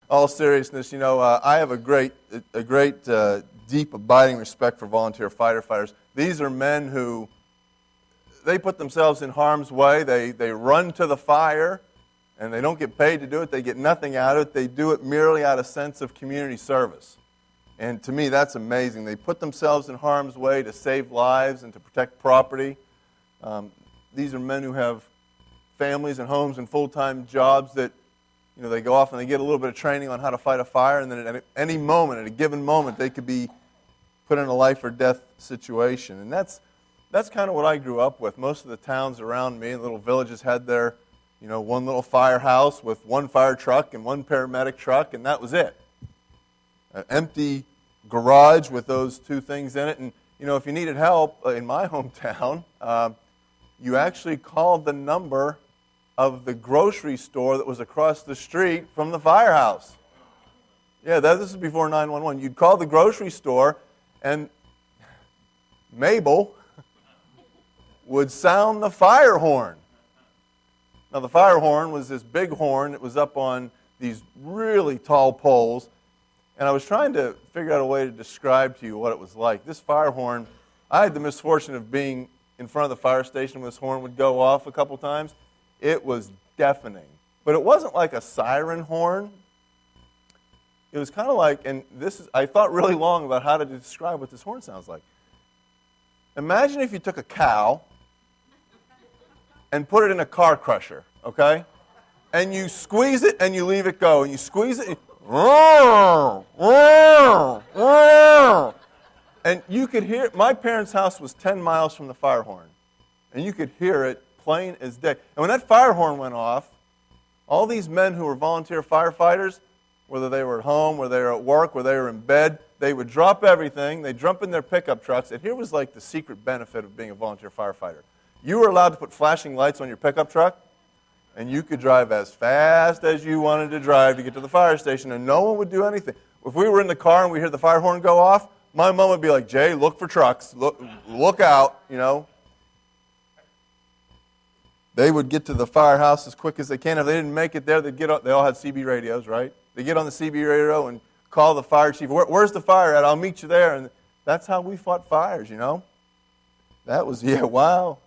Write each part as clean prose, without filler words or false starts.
all seriousness, I have a great, deep, abiding respect for volunteer firefighters. These are men who, they put themselves in harm's way. They run to the fire, and they don't get paid to do it. They get nothing out of it. They do it merely out of sense of community service. And to me, that's amazing. They put themselves in harm's way to save lives and to protect property. These are men who have families and homes and full-time jobs that, they go off and they get a little bit of training on how to fight a fire, and then at any moment, at a given moment, they could be put in a life or death situation. And that's kind of what I grew up with. Most of the towns around me, little villages, had their, one little firehouse with one fire truck and one paramedic truck, and that was it. An empty garage with those two things in it. And, if you needed help in my hometown, you actually called the number of the grocery store that was across the street from the firehouse. Yeah, this is before 911. You'd call the grocery store, and Mabel would sound the fire horn. Now, the fire horn was this big horn. It was up on these really tall poles. And I was trying to figure out a way to describe to you what it was like. This fire horn, I had the misfortune of being in front of the fire station when this horn would go off a couple times. It was deafening. But it wasn't like a siren horn. It was kind of like, I thought really long about how to describe what this horn sounds like. Imagine if you took a cow and put it in a car crusher, okay? And you squeeze it and you leave it go. And you squeeze it, and you could hear, my parents' house was 10 miles from the fire horn. And you could hear it plain as day. And when that fire horn went off, all these men who were volunteer firefighters, whether they were at home, whether they were at work, whether they were in bed, they would drop everything, they'd jump in their pickup trucks, and here was like the secret benefit of being a volunteer firefighter. You were allowed to put flashing lights on your pickup truck, and you could drive as fast as you wanted to drive to get to the fire station, and no one would do anything. If we were in the car and we heard the fire horn go off, my mom would be like, Jay, look for trucks, look out, They would get to the firehouse as quick as they can. If they didn't make it there, they all had CB radios, right? They get on the CB radio and call the fire chief. Where's the fire at? I'll meet you there. And that's how we fought fires, That was, wow.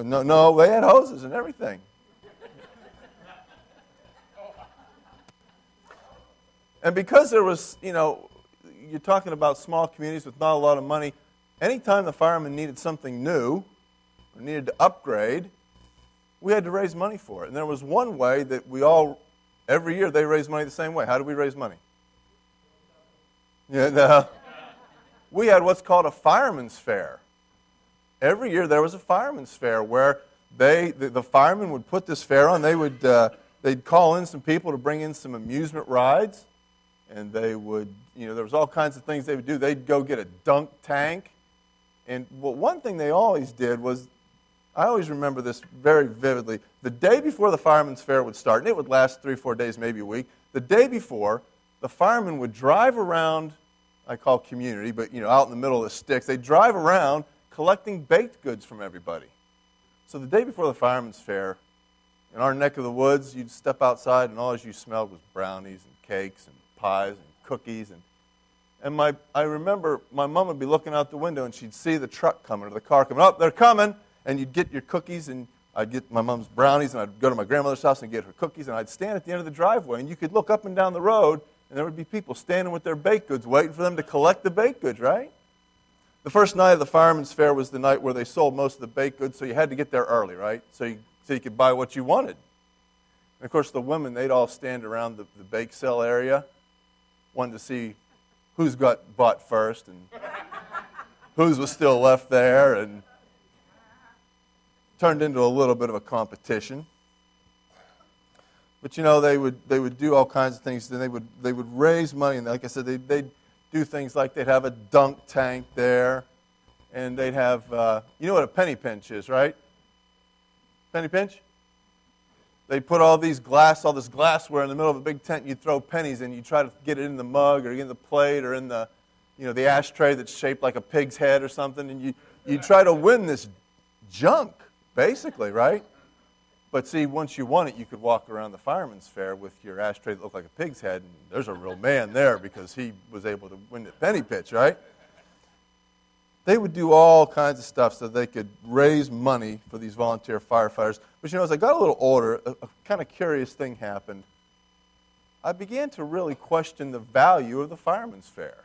No, they had hoses and everything. And because there was, you're talking about small communities with not a lot of money, anytime the firemen needed something new, or needed to upgrade, we had to raise money for it. And there was one way that every year they raised money the same way. How did we raise money? We had what's called a fireman's fair. Every year there was a fireman's fair where the firemen would put this fair on. They'd call in some people to bring in some amusement rides, and they would, there was all kinds of things they would do. They'd go get a dunk tank. And one thing they always did was, I always remember this very vividly. The day before the fireman's fair would start, and it would last 3 or 4 days, maybe a week, the day before, the firemen would drive around, I call community, but out in the middle of the sticks, they'd drive around collecting baked goods from everybody. So the day before the fireman's fair, in our neck of the woods, you'd step outside and all you smelled was brownies and cakes and pies and cookies. And I remember my mom would be looking out the window and she'd see the truck coming or the car coming. Oh, they're coming! And you'd get your cookies, and I'd get my mom's brownies, and I'd go to my grandmother's house and get her cookies, and I'd stand at the end of the driveway, and you could look up and down the road, and there would be people standing with their baked goods waiting for them to collect the baked goods, right? The first night of the fireman's fair was the night where they sold most of the baked goods, so you had to get there early, right? So you could buy what you wanted. And of course, the women, they'd all stand around the bake sale area, wanting to see who's got bought first and whose was still left there, and turned into a little bit of a competition. But they would do all kinds of things. Then they would raise money, and like I said, they'd do things like they'd have a dunk tank there, and they'd have you know what a penny pinch is, right? Penny pinch? They put all this glassware in the middle of a big tent, and you'd throw pennies in, you try to get it in the mug or in the plate or in the ashtray that's shaped like a pig's head or something, and you try to win this junk, basically, right? But see, once you won it, you could walk around the fireman's fair with your ashtray that looked like a pig's head, and there's a real man there because he was able to win the penny pitch, right? They would do all kinds of stuff so they could raise money for these volunteer firefighters. But as I got a little older, a kind of curious thing happened. I began to really question the value of the fireman's fair.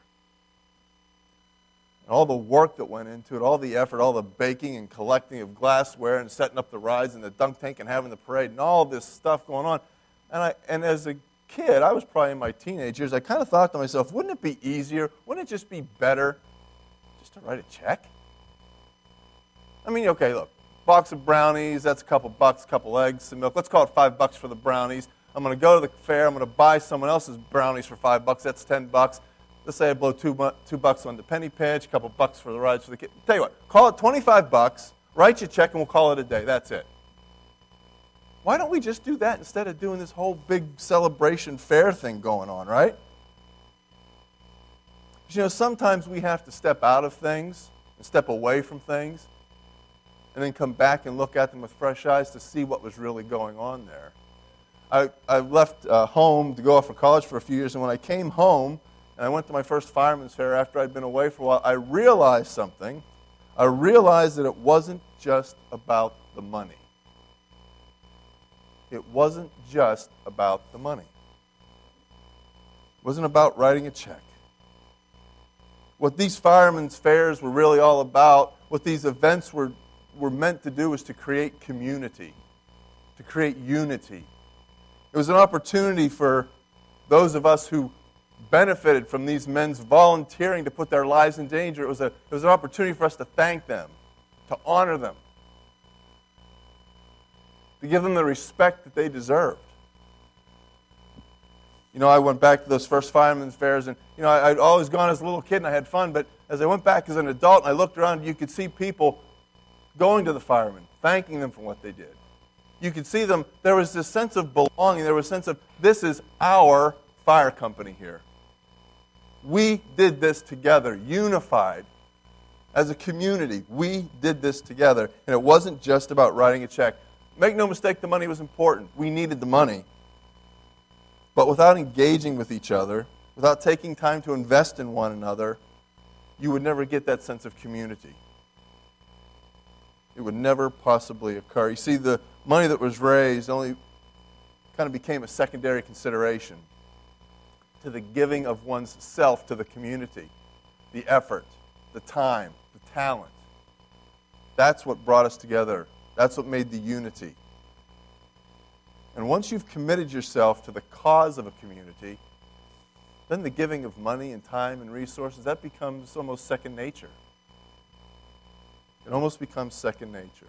And all the work that went into it, all the effort, all the baking and collecting of glassware and setting up the rides and the dunk tank and having the parade and all this stuff going on. And as a kid, I was probably in my teenage years, I kind of thought to myself, wouldn't it be easier, wouldn't it just be better just to write a check? I mean, okay, look, box of brownies, that's a couple bucks, a couple eggs, some milk. Let's call it $5 for the brownies. I'm going to go to the fair, I'm going to buy someone else's brownies for $5, that's $10. Let's say I blow $2 on the penny pinch, a couple bucks for the rides for the kid. Tell you what, call it $25, write your check, and we'll call it a day. That's it. Why don't we just do that instead of doing this whole big celebration fair thing going on, right? Sometimes we have to step out of things and step away from things and then come back and look at them with fresh eyes to see what was really going on there. I left home to go off to college for a few years, and when I came home, and I went to my first fireman's fair after I'd been away for a while, I realized something. I realized that it wasn't just about the money. It wasn't just about the money. It wasn't about writing a check. What these firemen's fairs were really all about, what these events were meant to do, was to create community, to create unity. It was an opportunity for those of us who benefited from these men's volunteering to put their lives in danger. It was an opportunity for us to thank them, to honor them, to give them the respect that they deserved. I went back to those first firemen's fairs, and I'd always gone as a little kid and I had fun, but as I went back as an adult and I looked around, you could see people going to the firemen, thanking them for what they did. You could see them, there was this sense of belonging, there was a sense of, this is our fire company here. We did this together, unified. As a community, we did this together. And it wasn't just about writing a check. Make no mistake, the money was important. We needed the money. But without engaging with each other, without taking time to invest in one another, you would never get that sense of community. It would never possibly occur. You see, the money that was raised only kind of became a secondary consideration to the giving of one's self to the community, the effort, the time, the talent. That's what brought us together. That's what made the unity. And once you've committed yourself to the cause of a community, then the giving of money and time and resources, that becomes almost second nature. It almost becomes second nature.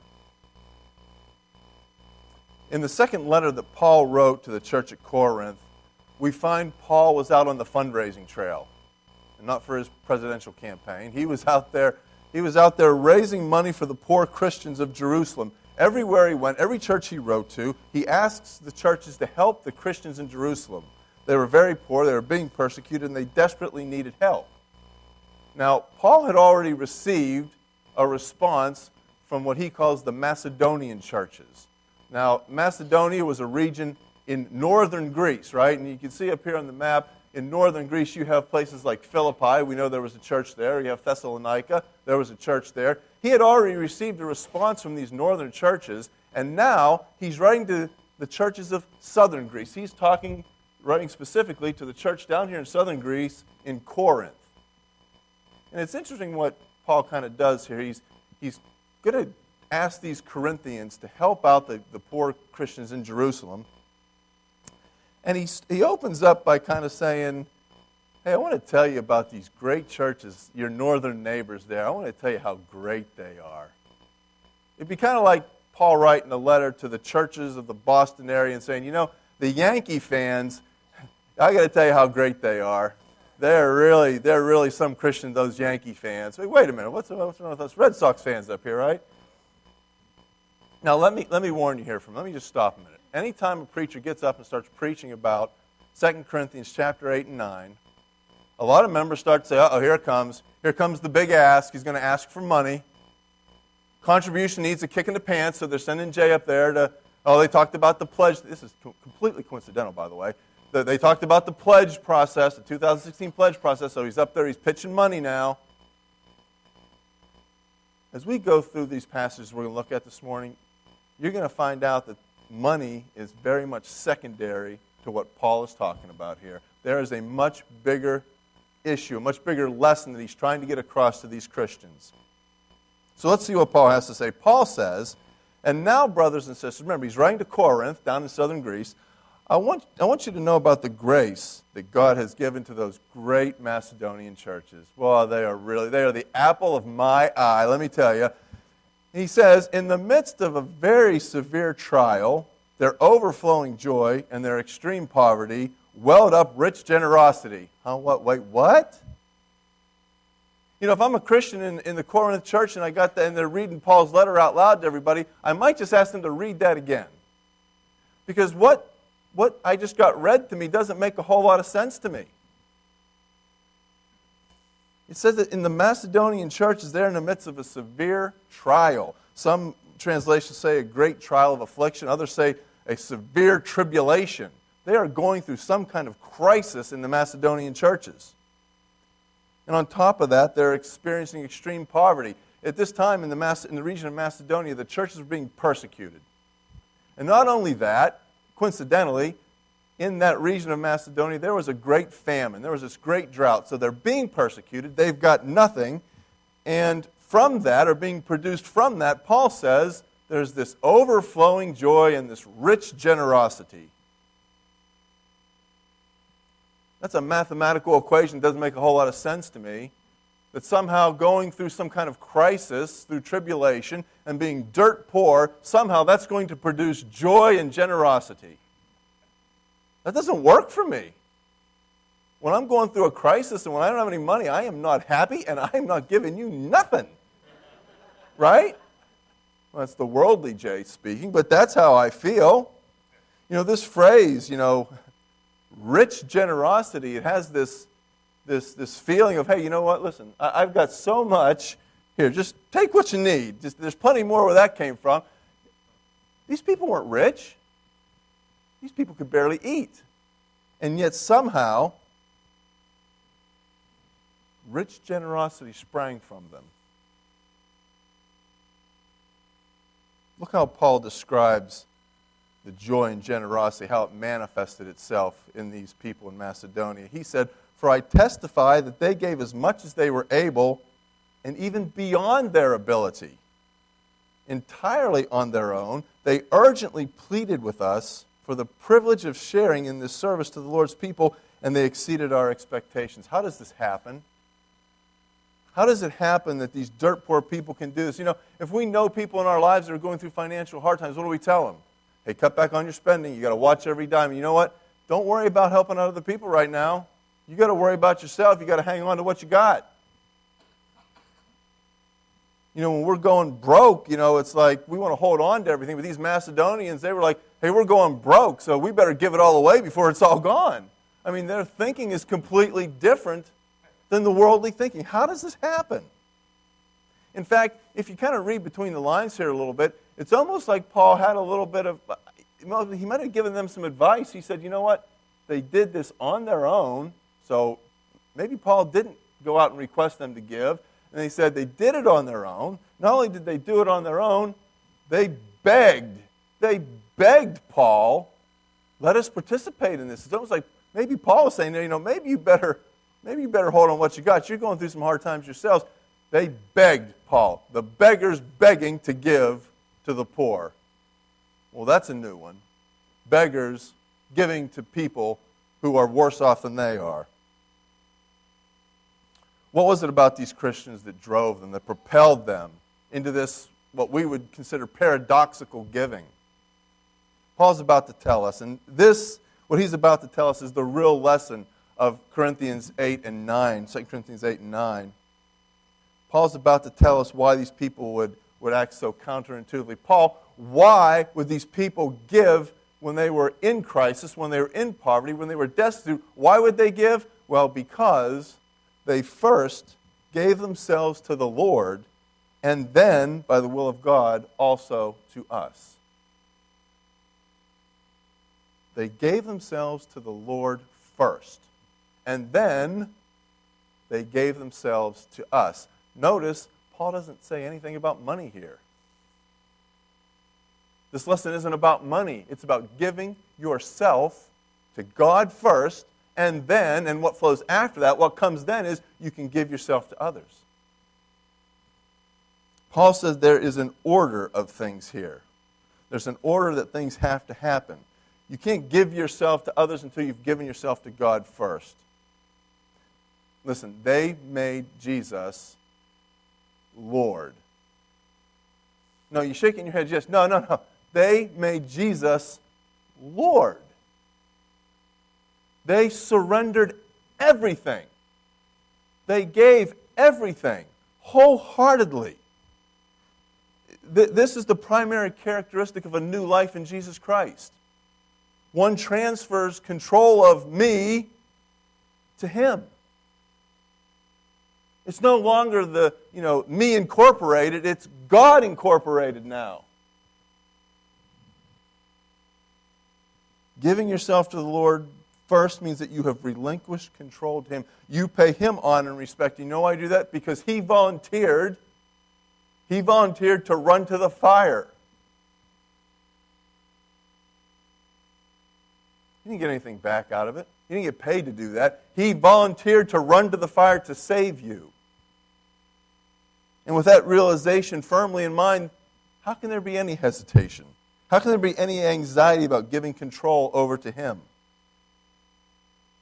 In the second letter that Paul wrote to the church at Corinth, we find Paul was out on the fundraising trail, and not for his presidential campaign. He was out there raising money for the poor Christians of Jerusalem. Everywhere he went, every church he wrote to, he asks the churches to help the Christians in Jerusalem. They were very poor, they were being persecuted, and they desperately needed help. Now, Paul had already received a response from what he calls the Macedonian churches. Now, Macedonia was a region in northern Greece, right? And you can see up here on the map, in northern Greece, you have places like Philippi. We know there was a church there. You have Thessalonica. There was a church there. He had already received a response from these northern churches, and now he's writing to the churches of southern Greece. He's writing specifically to the church down here in southern Greece in Corinth. And it's interesting what Paul kind of does here. He's going to ask these Corinthians to help out the poor Christians in Jerusalem. And he opens up by kind of saying, hey, I want to tell you about these great churches, your northern neighbors there. I want to tell you how great they are. It'd be kind of like Paul writing a letter to the churches of the Boston area and saying, the Yankee fans, I got to tell you how great they are. They're really some Christians, those Yankee fans. Wait a minute, what's wrong with us Red Sox fans up here, right? Now, let me warn you here let me just stop a minute. Anytime a preacher gets up and starts preaching about 2 Corinthians chapter 8 and 9, a lot of members start to say, uh-oh, here it comes. Here comes the big ask. He's going to ask for money. Contribution needs a kick in the pants, so they're sending Jay up there to Oh, they talked about the pledge. This is completely coincidental, by the way. They talked about the pledge process, the 2016 pledge process, so he's up there, he's pitching money now. As we go through these passages we're going to look at this morning, you're going to find out that money is very much secondary to what Paul is talking about here. There is a much bigger issue, a much bigger lesson that he's trying to get across to these Christians. So let's see what Paul has to say. Paul says, and now, brothers and sisters, remember, he's writing to Corinth, down in southern Greece. I want you to know about the grace that God has given to those great Macedonian churches. Well, they are the apple of my eye, let me tell you. He says, in the midst of a very severe trial, their overflowing joy and their extreme poverty welled up rich generosity. Wait, what? You know, if I'm a Christian in the Corinth church and I got that and they're reading Paul's letter out loud to everybody, I might just ask them to read that again. Because what I just got read to me doesn't make a whole lot of sense to me. It says that in the Macedonian churches, they're in the midst of a severe trial. Some translations say a great trial of affliction. Others say a severe tribulation. They are going through some kind of crisis in the Macedonian churches. And on top of that, they're experiencing extreme poverty. At this time in the region of Macedonia, the churches were being persecuted. And not only that, coincidentally, in that region of Macedonia, there was a great famine. There was this great drought. So they're being persecuted. They've got nothing. And from that, or being produced from that, Paul says there's this overflowing joy and this rich generosity. That's a mathematical equation that doesn't make a whole lot of sense to me. That somehow going through some kind of crisis, through tribulation, and being dirt poor, somehow that's going to produce joy and generosity. That doesn't work for me. When I'm going through a crisis and when I don't have any money, I am not happy and I am not giving you nothing. Right? Well, that's the worldly Jay speaking, but that's how I feel. You know, this phrase, rich generosity, it has this feeling of, hey, you know what, listen, I've got so much. Here, just take what you need. There's plenty more where that came from. These people weren't rich. These people could barely eat. And yet somehow, rich generosity sprang from them. Look how Paul describes the joy and generosity, how it manifested itself in these people in Macedonia. He said, for I testify that they gave as much as they were able, and even beyond their ability. Entirely on their own, they urgently pleaded with us for the privilege of sharing in this service to the Lord's people, and they exceeded our expectations. How does this happen? How does it happen that these dirt poor people can do this? You know, if we know people in our lives that are going through financial hard times, what do we tell them? Hey, cut back on your spending. You got to watch every dime. And you know what? Don't worry about helping other people right now. You got to worry about yourself. You got to hang on to what you got. You know, when we're going broke, it's like we want to hold on to everything. But these Macedonians, they were like, hey, we're going broke, so we better give it all away before it's all gone. I mean, their thinking is completely different than the worldly thinking. How does this happen? In fact, if you kind of read between the lines here a little bit, it's almost like Paul had a little bit of, he might have given them some advice. He said, you know what? They did this on their own, so maybe Paul didn't go out and request them to give. And he said they did it on their own. Not only did they do it on their own, they begged. They begged Paul, let us participate in this. It's almost like maybe Paul was saying, maybe you better hold on what you got. You're going through some hard times yourselves. They begged Paul. The beggars begging to give to the poor. Well, that's a new one. Beggars giving to people who are worse off than they are. What was it about these Christians that drove them, that propelled them into this, what we would consider paradoxical giving? Paul's about to tell us, and this, what he's about to tell us, is the real lesson of Corinthians 8 and 9, 2 Corinthians 8 and 9. Paul's about to tell us why these people would act so counterintuitively. Paul, why would these people give when they were in crisis, when they were in poverty, when they were destitute? Why would they give? Well, because they first gave themselves to the Lord, and then, by the will of God, also to us. They gave themselves to the Lord first. And then they gave themselves to us. Notice, Paul doesn't say anything about money here. This lesson isn't about money. It's about giving yourself to God first, and then, and what flows after that, what comes then is you can give yourself to others. Paul says there is an order of things here. There's an order that things have to happen. You can't give yourself to others until you've given yourself to God first. Listen, they made Jesus Lord. No, you're shaking your head, yes. No. They made Jesus Lord. They surrendered everything. They gave everything wholeheartedly. This is the primary characteristic of a new life in Jesus Christ. One transfers control of me to Him. It's no longer the, me incorporated, it's God incorporated now. Giving yourself to the Lord first means that you have relinquished control to Him. You pay Him honor and respect. You know why I do that? Because He volunteered. He volunteered to run to the fire. He didn't get anything back out of it. He didn't get paid to do that. He volunteered to run to the fire to save you. And with that realization firmly in mind, how can there be any hesitation? How can there be any anxiety about giving control over to Him?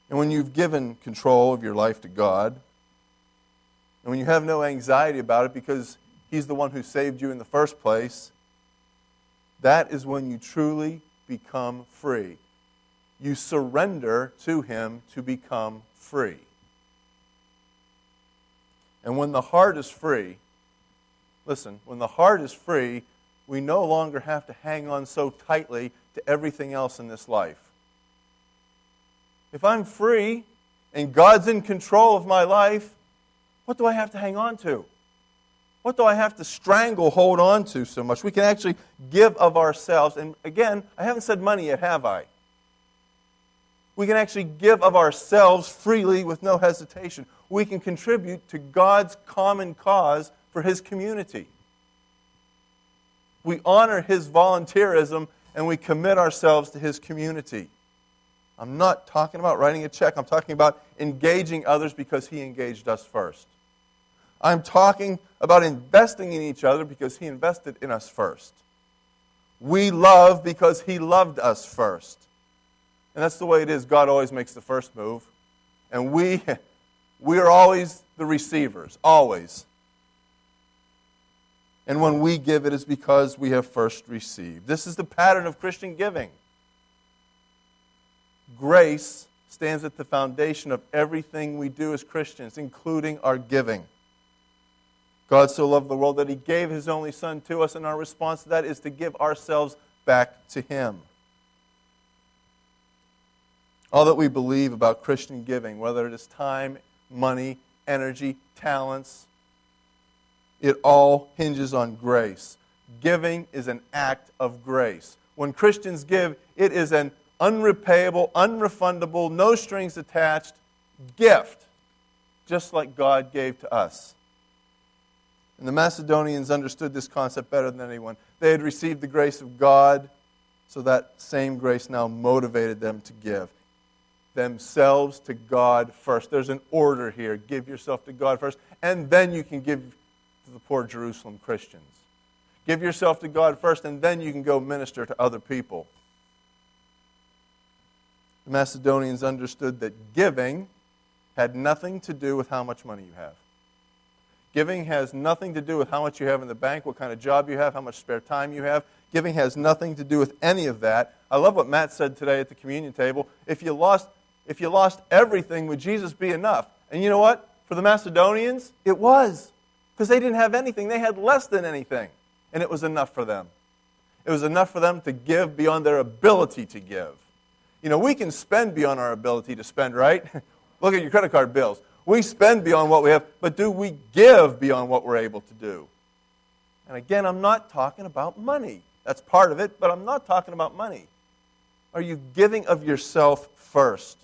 And when you've given control of your life to God, and when you have no anxiety about it because He's the one who saved you in the first place, that is when you truly become free. You surrender to Him to become free. And when the heart is free, listen, when the heart is free, we no longer have to hang on so tightly to everything else in this life. If I'm free and God's in control of my life, what do I have to hang on to? What do I have to hold on to so much? We can actually give of ourselves. And again, I haven't said money yet, have I? We can actually give of ourselves freely with no hesitation. We can contribute to God's common cause for His community. We honor His volunteerism and we commit ourselves to His community. I'm not talking about writing a check. I'm talking about engaging others because He engaged us first. I'm talking about investing in each other because He invested in us first. We love because He loved us first. And that's the way it is. God always makes the first move. And we are always the receivers, always. And when we give, it is because we have first received. This is the pattern of Christian giving. Grace stands at the foundation of everything we do as Christians, including our giving. God so loved the world that He gave His only Son to us, and our response to that is to give ourselves back to Him. All that we believe about Christian giving, whether it is time, money, energy, talents, it all hinges on grace. Giving is an act of grace. When Christians give, it is an unrepayable, unrefundable, no strings attached gift, just like God gave to us. And the Macedonians understood this concept better than anyone. They had received the grace of God, so that same grace now motivated them to give themselves to God first. There's an order here. Give yourself to God first, and then you can give to the poor Jerusalem Christians. Give yourself to God first, and then you can go minister to other people. The Macedonians understood that giving had nothing to do with how much money you have. Giving has nothing to do with how much you have in the bank, what kind of job you have, how much spare time you have. Giving has nothing to do with any of that. I love what Matt said today at the communion table. If you lost everything, would Jesus be enough? And you know what? For the Macedonians, it was. Because they didn't have anything. They had less than anything. And it was enough for them. It was enough for them to give beyond their ability to give. You know, we can spend beyond our ability to spend, right? Look at your credit card bills. We spend beyond what we have, but do we give beyond what we're able to do? And again, I'm not talking about money. That's part of it, but I'm not talking about money. Are you giving of yourself first?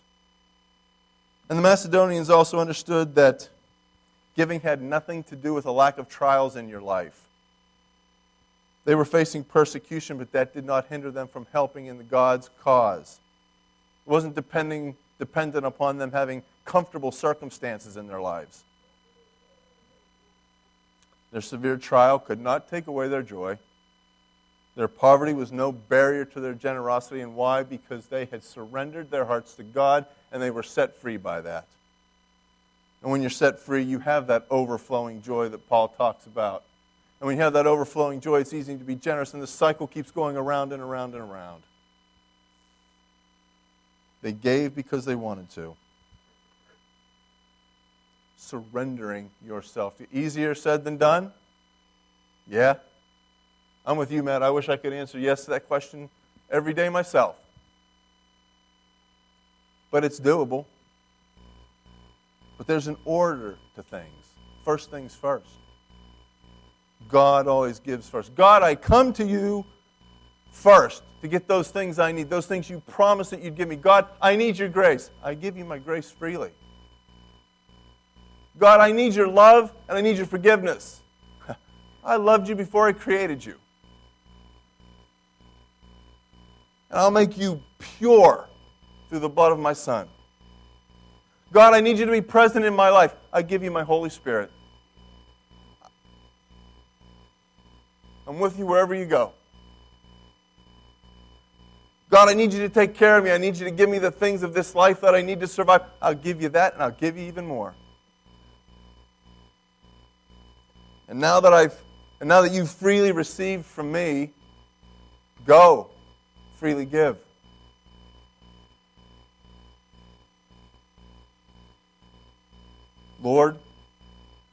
And the Macedonians also understood that giving had nothing to do with a lack of trials in your life. They were facing persecution, but that did not hinder them from helping in God's cause. It wasn't dependent upon them having comfortable circumstances in their lives. Their severe trial could not take away their joy. Their poverty was no barrier to their generosity. And why? Because they had surrendered their hearts to God, and they were set free by that. And when you're set free, you have that overflowing joy that Paul talks about. And when you have that overflowing joy, it's easy to be generous, and the cycle keeps going around and around and around. They gave because they wanted to. Surrendering yourself. Easier said than done? Yeah. I'm with you, Matt. I wish I could answer yes to that question every day myself. But it's doable. But there's an order to things. First things first. God always gives first. God, I come to you first to get those things I need, those things you promised that you'd give me. God, I need your grace. I give you my grace freely. God, I need your love and I need your forgiveness. I loved you before I created you. And I'll make you pure through the blood of my Son. God, I need you to be present in my life. I give you my Holy Spirit. I'm with you wherever you go. God, I need you to take care of me. I need you to give me the things of this life that I need to survive. I'll give you that, and I'll give you even more. And now that you've freely received from me, go, freely give. Lord,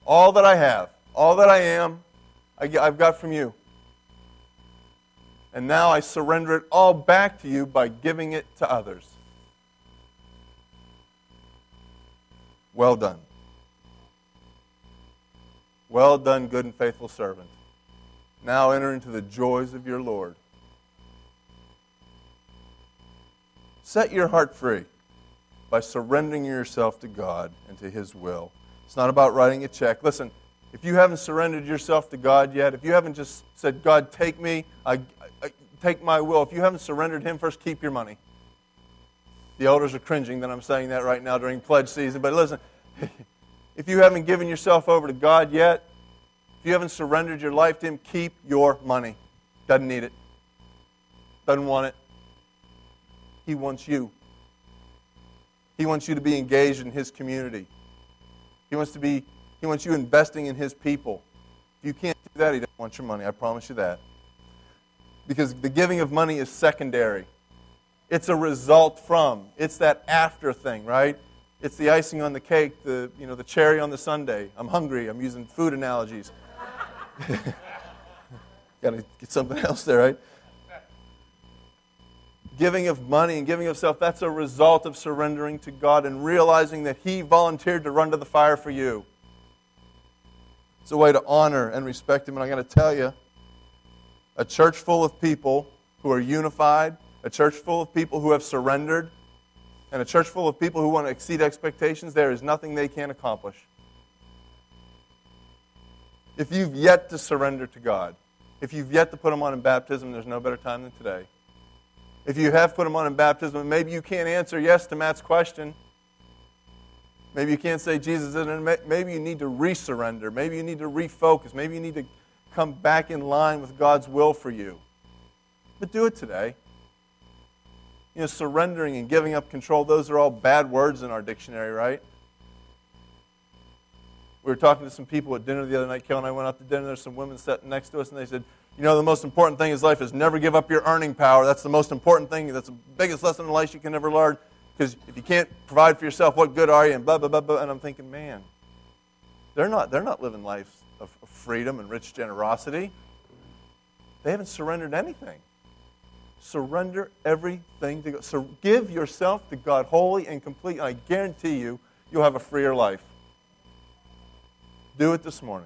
all that I have, all that I am, I've got from you. And now I surrender it all back to you by giving it to others. Well done. Well done, good and faithful servant. Now enter into the joys of your Lord. Set your heart free by surrendering yourself to God and to His will. It's not about writing a check. Listen, if you haven't surrendered yourself to God yet, if you haven't just said, God, take me, I take my will, if you haven't surrendered Him first, keep your money. The elders are cringing that I'm saying that right now during pledge season, but listen, if you haven't given yourself over to God yet, if you haven't surrendered your life to Him, keep your money. Doesn't need it. Doesn't want it. He wants you. He wants you to be engaged in His community. He wants you investing in His people. If you can't do that, He doesn't want your money. I promise you that. Because the giving of money is secondary. It's a result from. It's that after thing, right? It's the icing on the cake, the cherry on the sundae. I'm hungry. I'm using food analogies. Got to get something else there, right? Giving of money and giving of self, that's a result of surrendering to God and realizing that He volunteered to run to the fire for you. It's a way to honor and respect Him. And I'm going to tell you, a church full of people who are unified, a church full of people who have surrendered, and a church full of people who want to exceed expectations, there is nothing they can't accomplish. If you've yet to surrender to God, if you've yet to put Him on in baptism, there's no better time than today. If you have put Him on in baptism, and maybe you can't answer yes to Matt's question. Maybe you can't say Jesus isn't. Maybe you need to resurrender. Maybe you need to refocus. Maybe you need to come back in line with God's will for you. But do it today. Surrendering and giving up control, those are all bad words in our dictionary, right? We were talking to some people at dinner the other night. Kel and I went out to dinner. There's some women sitting next to us, and they said, the most important thing in life is never give up your earning power. That's the most important thing. That's the biggest lesson in life you can ever learn. Because if you can't provide for yourself, what good are you? And blah, blah, blah, blah. And I'm thinking, man, they're not living lives of freedom and rich generosity. They haven't surrendered anything. Surrender everything to God. So give yourself to God wholly and complete. And I guarantee you'll have a freer life. Do it this morning.